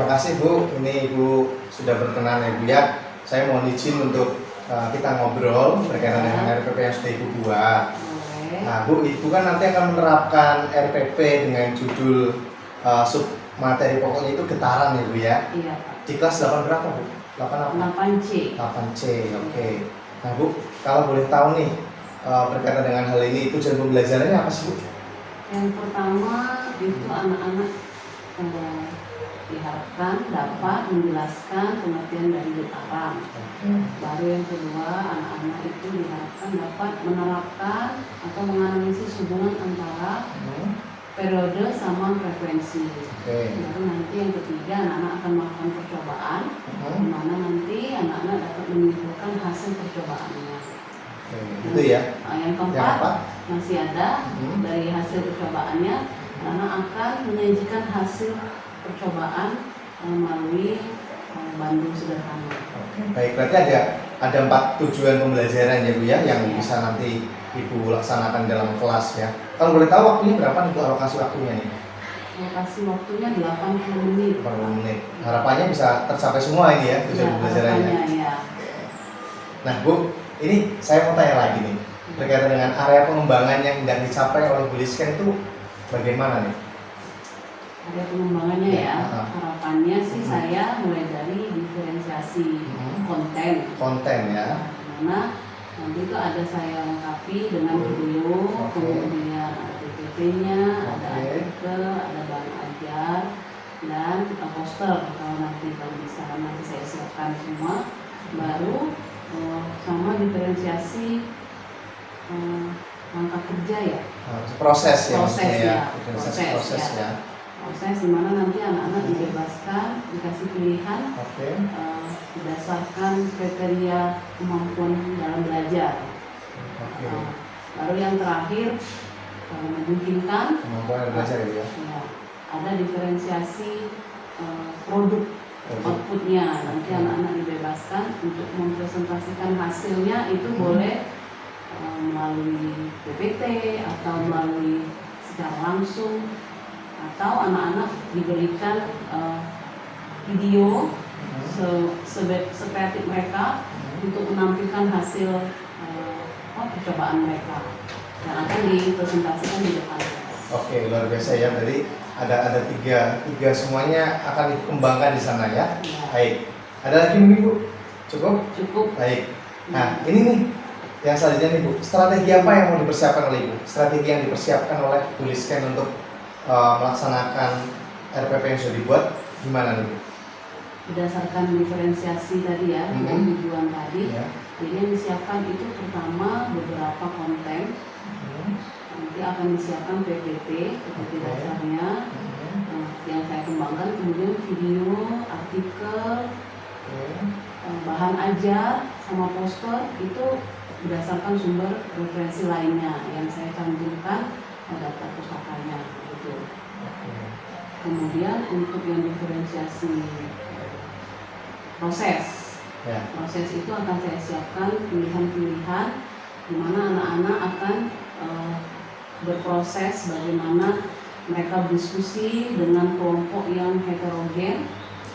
terima kasih Bu. Ini Ibu sudah berkenan ya Bu ya. Saya mohon izin untuk kita ngobrol berkaitan dengan RPP yang sudah Ibu buat. Nah Bu, Ibu kan nanti akan menerapkan RPP dengan judul sub materi pokoknya itu getaran ya Bu ya. Iya. Di kelas 8 berapa Bu? 8 apa? 8C. 8C, oke. Nah Bu, kalau boleh tahu nih berkaitan dengan hal ini, tujuan pembelajarannya apa sih Bu? Yang pertama itu anak-anak diharapkan dapat menjelaskan pengertian dari getaran. Baru yang kedua, anak-anak itu diharapkan dapat menerapkan atau menganalisis hubungan antara periode sama frekuensi. Baru nanti yang ketiga, anak-anak akan melakukan percobaan, di mana nanti anak-anak dapat menyimpulkan hasil percobaannya. Itu ya. Yang keempat, masih ada dari hasil percobaannya, anak akan menyajikan hasil percobaan melalui Bandung sederhana. Baik, berarti ada 4 tujuan pembelajaran ya Bu ya, yang bisa nanti Ibu laksanakan dalam kelas ya. Kalau boleh tahu waktunya berapa nih Bu, alokasi waktunya nih? Alokasi waktunya 80 menit. 80 menit. Harapannya bisa tercapai semua ini ya tujuan pembelajarannya. Ya. Nah Bu, ini saya mau tanya lagi nih, berkaitan dengan area pengembangan yang hendak dicapai oleh Bu Lisken itu bagaimana nih? Ada pengembangannya ya. Harapannya sih saya mulai dari diferensiasi konten ya. Dimana nanti itu ada saya lengkapi dengan video, kemudian ada PPT-nya, ada artikel, ada bahan ajar, dan poster. Kalau bisa nanti saya siapkan semua. Baru sama diferensiasi langkah kerja ya. Proses ya. Proses dimana nanti anak-anak dibebaskan, dikasih pilihan berdasarkan kriteria kemampuan dalam belajar. Baru yang terakhir, memungkinkan kemampuan belajar ya. Ada diferensiasi produk outputnya. Nanti anak-anak dibebaskan untuk mempresentasikan hasilnya itu boleh melalui PPT atau melalui secara langsung, atau anak-anak diberikan video sekreatif mereka untuk menampilkan hasil percobaan mereka yang akan dipresentasikan di depan. Oke, luar biasa ya. Berarti ada tiga semuanya akan dikembangkan di sana ya. Baik. Ada lagi mungkin Bu? Cukup. Baik. Nah ini nih yang selanjutnya nih Bu, strategi apa yang mau dipersiapkan oleh Ibu? Strategi yang dipersiapkan oleh Bu Lisken untuk melaksanakan RPP yang sudah dibuat gimana nih Bu? Berdasarkan diferensiasi tadi ya, dengan tujuan tadi, jadi yang disiapkan itu pertama beberapa konten, nanti akan disiapkan PPT dasarnya, yang saya kembangkan, kemudian video, artikel, bahan ajar, sama poster itu berdasarkan sumber referensi lainnya yang saya cantumkan data pustakanya gitu. Kemudian untuk yang diferensiasi proses itu akan saya siapkan pilihan-pilihan di mana anak-anak akan berproses bagaimana mereka berdiskusi dengan kelompok yang heterogen,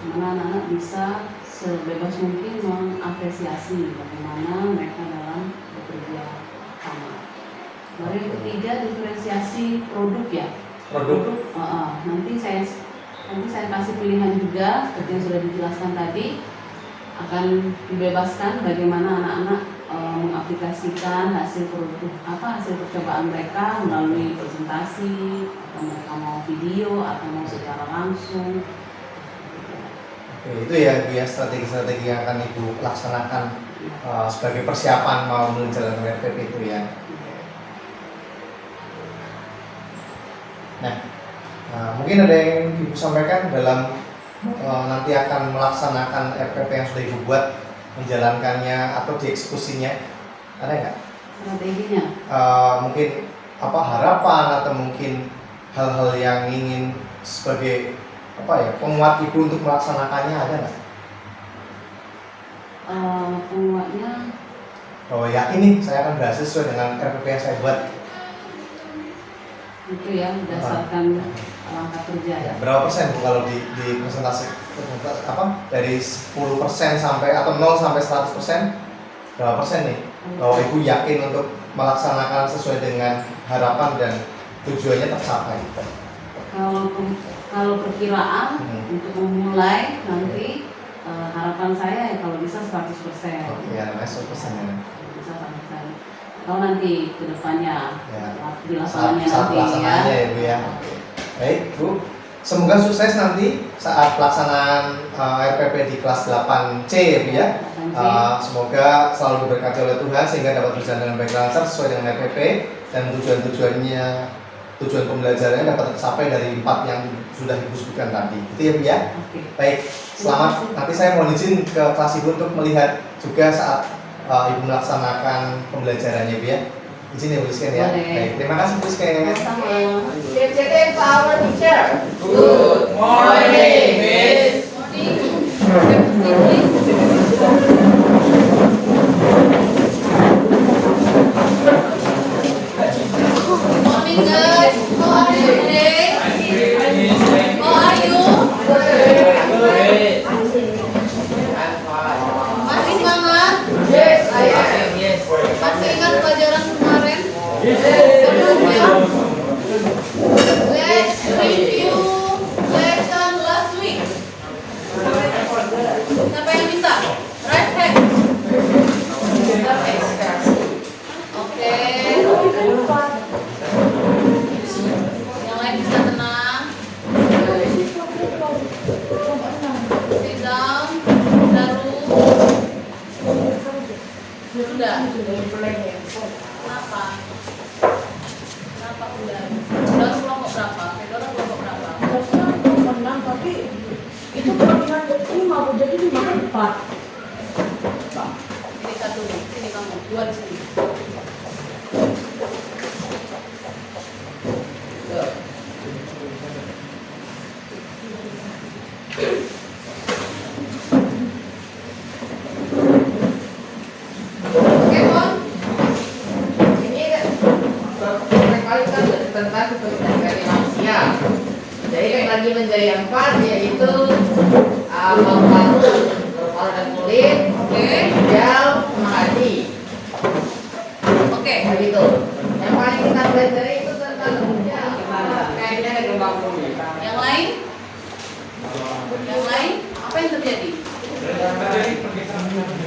di mana anak-anak bisa sebebas mungkin mengapresiasi bagaimana mereka dalam bekerja sama. Lalu yang ketiga, diferensiasi produk ya. Nanti saya kasih pilihan juga seperti yang sudah dijelaskan tadi, akan dibebaskan bagaimana anak-anak mengaplikasikan hasil percobaan mereka melalui presentasi, atau mereka mau video atau mau secara langsung. Itu ya strategi-strategi yang akan Ibu laksanakan sebagai persiapan mau menjalankan RPP itu ya. Nah, mungkin ada yang Ibu sampaikan dalam nanti akan melaksanakan RPP yang sudah Ibu buat, menjalankannya atau dieksekusinya, ada nggak? Strateginya? Mungkin harapan atau mungkin hal-hal yang ingin sebagai penguat Ibu untuk melaksanakannya, ada nggak? Penguatnya? Yakin nih saya akan berhasil sesuai dengan RPP yang saya buat. Itu ya, berdasarkan langkah kerja ya. Berapa persen Bu kalau di presentasi apa dari 10% sampai atau 0 sampai 100%, berapa persen nih bahwa Ibu yakin untuk melaksanakan sesuai dengan harapan dan tujuannya tercapai? Kalau perkiraan untuk memulai nanti harapan saya ya kalau bisa 100%. Oke, namanya 100% ya. Bisa 100%. Kalau nanti kedepannya Ya. di lapangannya Saat nanti pelaksanaannya ya Bu ya. Baik Bu, semoga sukses nanti saat pelaksanaan RPP di kelas 8C ya Bu ya. Semoga selalu diberkati oleh Tuhan sehingga dapat berjalan dengan baik lancar sesuai dengan RPP dan tujuan pembelajarannya dapat tercapai dari 4 yang sudah Ibu sebutkan tadi. Itu ya Bu ya. Baik, selamat. Nanti saya mohon izin ke kelas Ibu untuk melihat juga saat Ibu melaksanakan pembelajarannya Bu ya. Izin ya Bu Rizky ya. Baik, terima kasih Bu Rizky. CCT Power Teacher. Good morning, Miss. Morning guys, how are you today? How are you? Masih semangat? Yes, I am. Masih ingat pelajaran kemarin? Sebelumnya? Let's review lesson last week. Siapa yang bisa? Right hand. Oke. Yang lain bisa tenang. Sit down. Baru. Sudah. Kenapa? Kenapa udah? Udah kelompok berapa? Fedora kelompok berapa? Menang tapi itu kemungkinan 5 jadi 5 kan 4. Ini satu, sini kamu, dua di sini. Oke, Bon? Ini kali kan tentang kepentingan dari manusia. Jadi yang lagi menjadi yang 4 yaitu paru-paru dan kulit, ginjal, sama hati. Oke. Begitu. Yang paling kita belajar itu tentang ginjal. Kayaknya ada gelombang bumi. Yang lain? Yang lain? Apa yang terjadi?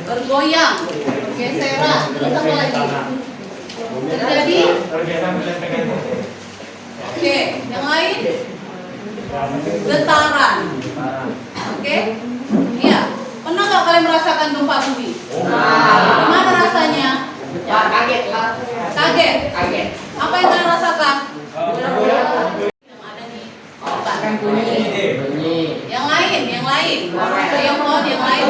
Bergoyang, bergeseran, terus apa lagi? Terjadi? Oke, yang lain? Getaran. Oke? Iya. Pernah nggak kalian merasakan gempa bumi? Gimana rasanya? Ya, kaget lah. Kaget. Kaget. Apa yang kalian rasakan? Yang ada nih. Kan bunyi. Yang lain, yang lain. Yang mau, yang lain.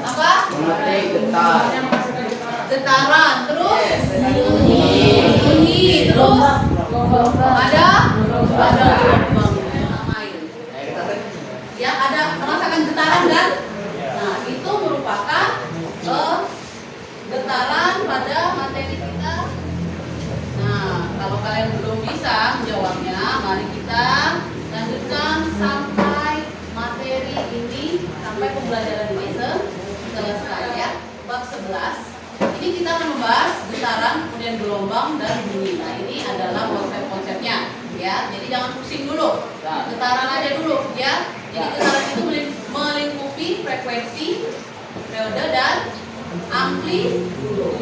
Apa? Getar. Getaran, terus bunyi, terus ada gelombang air. Ya, ada merasakan getaran kan? Nah, itu merupakan getaran pada materi kita. Nah, kalau kalian belum bisa menjawabnya, mari kita lanjutkan sampai materi ini, sampai pembelajaran ini selesai ya. Bab 11. Ini kita akan membahas getaran, kemudian gelombang dan bunyi. Nah, ini adalah konsep-konsepnya ya. Jadi jangan pusing dulu. Getaran aja dulu ya. Jadi getaran itu melingkupi frekuensi, periode dan amplitudo.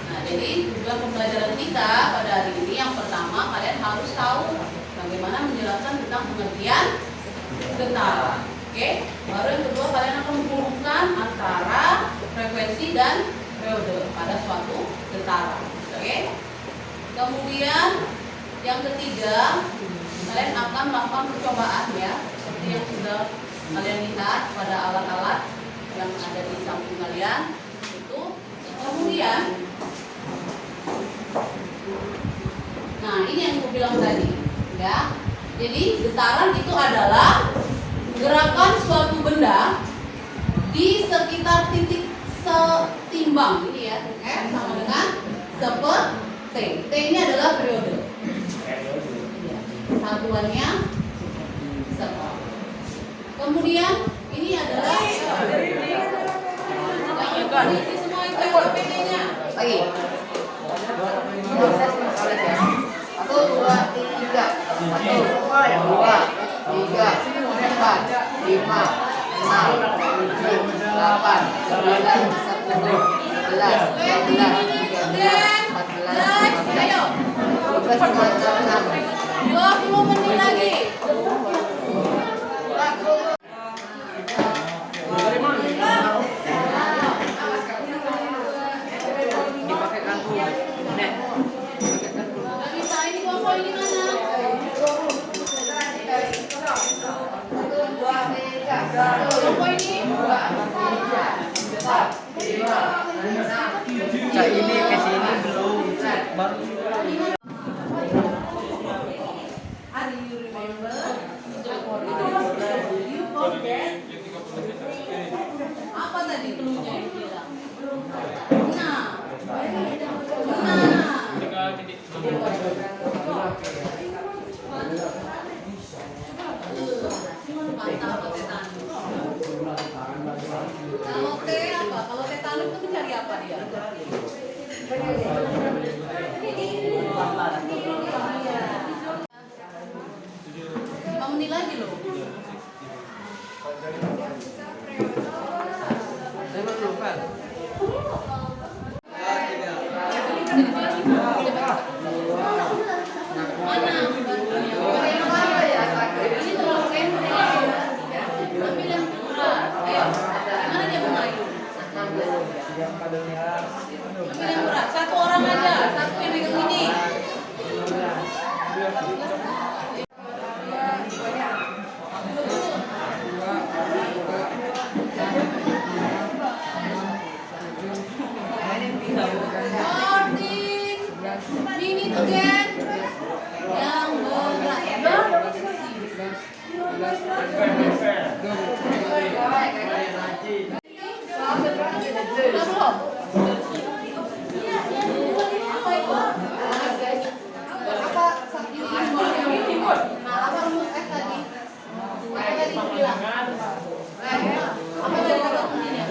Nah, jadi tujuan pembelajaran kita pada hari ini yang pertama, kalian harus tahu bagaimana menjelaskan tentang pengertian getaran. Oke, baru yang kedua kalian akan menghubungkan antara frekuensi dan periode pada suatu getaran. Oke. Kemudian yang ketiga, kalian akan melakukan percobaan ya, seperti yang sudah kalian lihat pada alat-alat yang ada di samping kalian itu. Kemudian, nah ini yang aku bilang tadi, ya. Jadi getaran itu adalah gerakan suatu benda di sekitar titik setimbang ini ya, F sama dengan seper T. T ini adalah periode. satuannya semua. Kemudian ini adalah isi semua itu KPD-nya. Lagi. Proses tulis ya. 1, 2, 3. 1, 2, 3, 4, 5, 6, 7, 8, 9, 10, 11, 12, 13, 14, 15, Ayo, 20 menit lagi. Nggak bisa, ini konsol ini mana? Konsol ini? Cak ini ke sini belum baru Are you remember? You forget? Apa tadi cluenya yang bilang? Nah. Kalau T apa? Kalau tetanus itu mencari apa dia? Lima menit lagi loh. saya belum kan. Mana bantunya? Ini terlalu pendek. Ambil yang berat. Ayo, gimana dia mengayuh? Ambil yang berat. Satu orang aja. Satu yang megang ini. Minute again. Yang berat. Udah belum? Apa itu? Nah, apa rumus F tadi? Apa tadi bilang? Apa tadi kata kuncinya?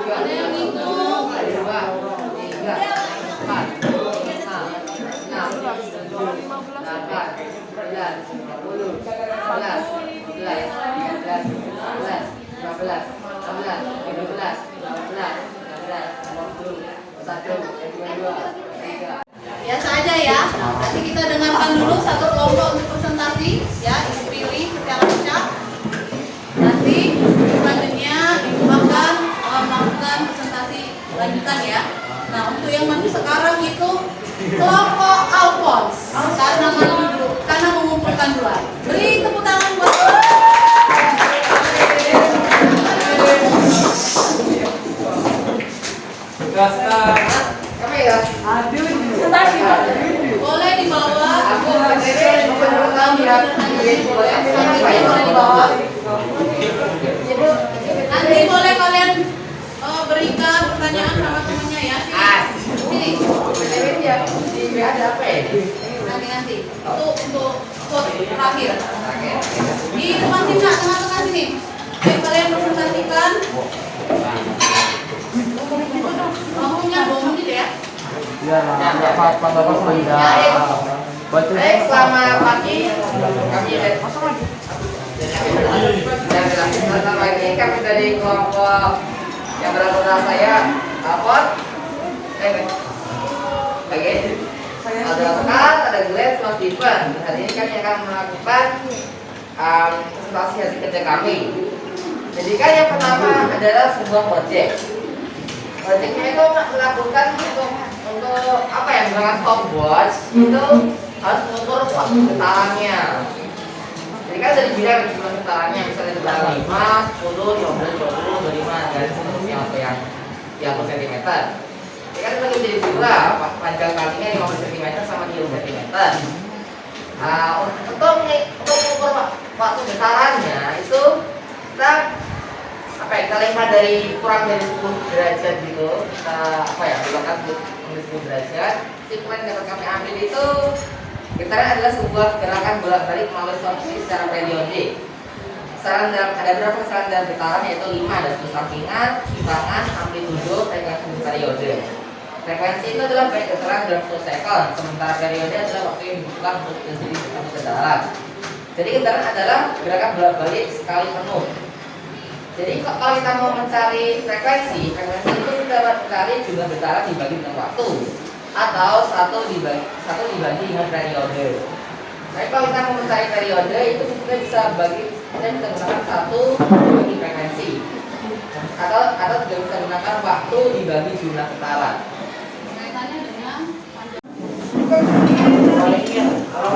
Ada yang hitung. 1, 2, 3. Biasa aja ya. Nanti kita dengarkan dulu satu kelompok untuk presentasi ya, Ibu pilih secara acak. Nanti selanjutnya Ibu akan melakukan presentasi lanjutan ya. Nah, untuk yang maju sekarang itu kelompok Alphonse karena mengumpulkan dua. Beri tepuk tangan buat Kami ya. boleh dibawa. Aku menurut ya. Boleh dibawa. Nanti boleh kalian berikan pertanyaan sama temannya ya. Sini. Ini ada apa ya? Nanti. Itu untuk quote terakhir. Di depan sini, tengah-tengah sini. Ayo kalian presentasikan. Kamunya 2 menit ya. Iya, enggak apa-apa Bapak sudah. Baca. Baik, selamat pagi. Kami dari selamat pagi. Kami dari kelompok yang bersama saya, Alphon. Oke. Ada Oscar, ada Glenn, sama Steven. Hari ini kami akan melakukan presentasi hasil kerja kami. Jadi kan yang pertama adalah sebuah project. Projectnya itu melakukan untuk apa ya, menggunakan stopwatch itu harus mengukur waktu getarannya. Jadi kan dari bilang jumlah getarannya misalnya getaran 5, 10, 15, 20, 25 dan seterusnya atau yang sentimeter. Jadi kan kita jadi figura panjang kalinya 50 cm sama 30 cm. Untuk mengukur waktu getarannya itu kita apa ya, kita lihat dari kurang dari 10 derajat gitu, kita apa ya, belokkan dari 10 derajat. Sekuens yang kami ambil itu getaran adalah sebuah gerakan bolak-balik melalui suatu secara periodik. Ada berapa saran dalam getaran, yaitu 5, ada sampingan, simpangan, amplitudo, frekuensi, periode. Frekuensi itu adalah banyak getaran dalam 1 sekon, sementara periode adalah waktu yang dibutuhkan untuk terjadi satu getaran. Jadi getaran adalah gerakan bolak-balik sekali penuh. Jadi kalau kita mau mencari frekuensi itu kita mencari jumlah getaran dibagi dengan waktu, atau satu dibagi dengan periode. Tapi kalau kita mau mencari periode itu kita bisa gunakan 1 dibagi frekuensi, atau kita bisa gunakan waktu dibagi jumlah getaran. Kaitannya dengan Kalau